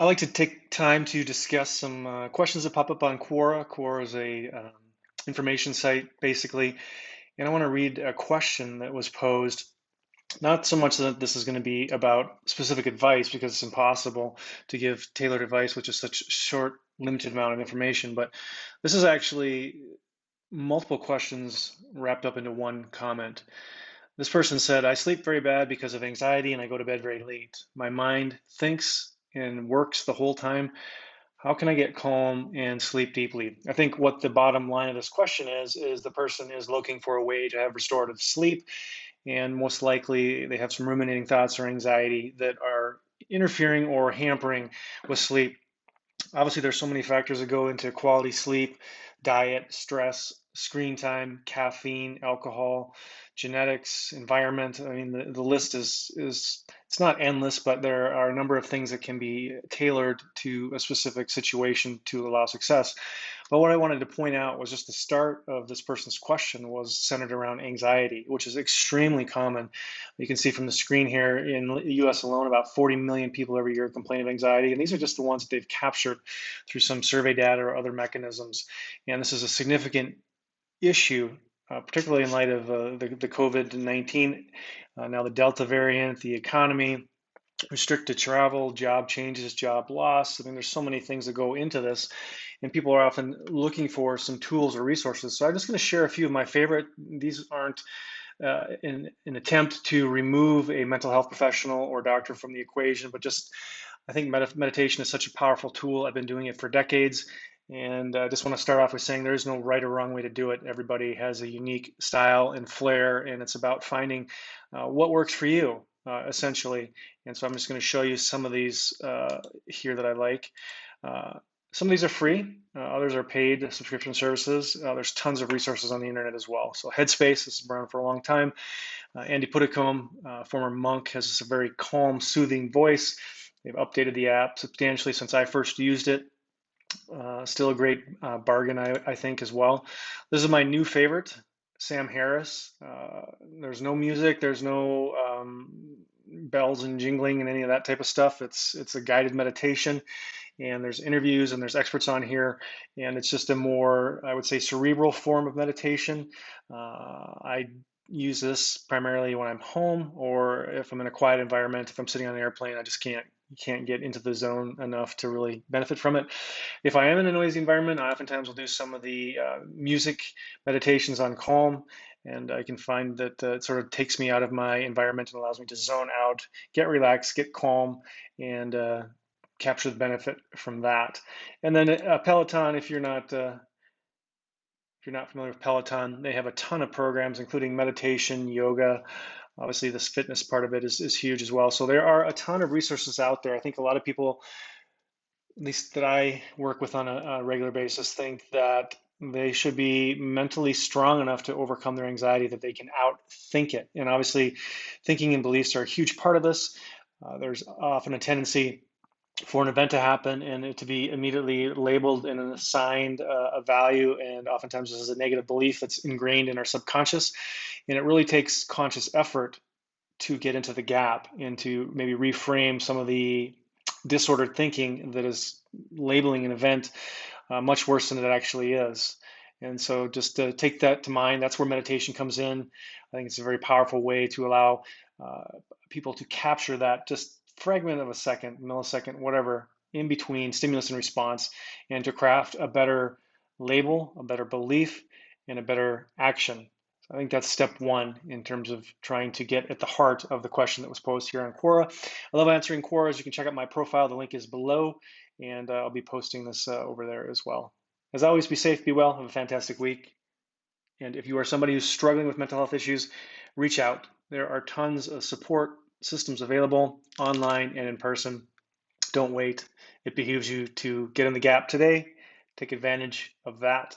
I like to take time to discuss some questions that pop up on Quora. Quora is a information site, basically, and I want to read a question that was posed. Not so much that this is going to be about specific advice, because it's impossible to give tailored advice with just such short, limited amount of information, but this is actually multiple questions wrapped up into one comment. This person said, I sleep very bad because of anxiety and I go to bed very late. My mind thinks and works the whole time. How can I get calm and sleep deeply? I think what the bottom line of this question is the person is looking for a way to have restorative sleep, and most likely they have some ruminating thoughts or anxiety that are interfering or hampering with sleep. Obviously, there's so many factors that go into quality sleep: diet, stress, screen time, caffeine, alcohol, genetics, environment. I mean, the list is it's not endless, but there are a number of things that can be tailored to a specific situation to allow success. But what I wanted to point out was just the start of this person's question was centered around anxiety, which is extremely common. You can see from the screen here in the US alone, about 40 million people every year complain of anxiety. And these are just the ones that they've captured through some survey data or other mechanisms. And this is a significant issue, particularly in light of the COVID-19, now the Delta variant, the economy, restricted travel, job changes, job loss. I mean, there's so many things that go into this, and people are often looking for some tools or resources. So I'm just going to share a few of my favorite. These aren't in an attempt to remove a mental health professional or doctor from the equation, but just I think meditation is such a powerful tool. I've been doing it for decades, and I just want to start off with saying there is no right or wrong way to do it. Everybody has a unique style and flair, and it's about finding what works for you, essentially. And so I'm just going to show you some of these here that I like. Some of these are free, others are paid subscription services. There's tons of resources on the internet as well. So Headspace, this has been around for a long time. Andy Puddicombe, former monk, has this very calm, soothing voice. They've updated the app substantially since I first used it. Still a great bargain, I think, as well. This is my new favorite, Sam Harris. There's no music, there's no bells and jingling and any of that type of stuff. It's a guided meditation, and there's interviews and there's experts on here, and it's just a more, I would say, cerebral form of meditation. I use this primarily when I'm home, or if I'm in a quiet environment. If I'm sitting on an airplane, I just can't get into the zone enough to really benefit from it. If I am in a noisy environment, I oftentimes will do some of the music meditations on calm, and I can find that it sort of takes me out of my environment and allows me to zone out, get relaxed, get calm, and capture the benefit from that. And then Peloton, if you're not familiar with Peloton, they have a ton of programs, including meditation, yoga. Obviously, this fitness part of it is huge as well. So there are a ton of resources out there. I think a lot of people, at least that I work with on a regular basis, think that they should be mentally strong enough to overcome their anxiety, that they can outthink it. And obviously, thinking and beliefs are a huge part of this. There's often a tendency for an event to happen and it to be immediately labeled and assigned a value, and oftentimes this is a negative belief that's ingrained in our subconscious, and it really takes conscious effort to get into the gap and to maybe reframe some of the disordered thinking that is labeling an event much worse than it actually is. And so just to take that to mind, that's where meditation comes in. I think it's a very powerful way to allow people to capture that just fragment of a second, millisecond, whatever, in between stimulus and response, and to craft a better label, a better belief, and a better action. So I think that's step one in terms of trying to get at the heart of the question that was posed here on Quora. I love answering Quoras. You can check out my profile. The link is below, and I'll be posting this over there as well. As always, be safe, be well, have a fantastic week. And if you are somebody who's struggling with mental health issues, reach out. There are tons of support systems available online and in person. Don't wait. It behooves you to get in the gap today. Take advantage of that.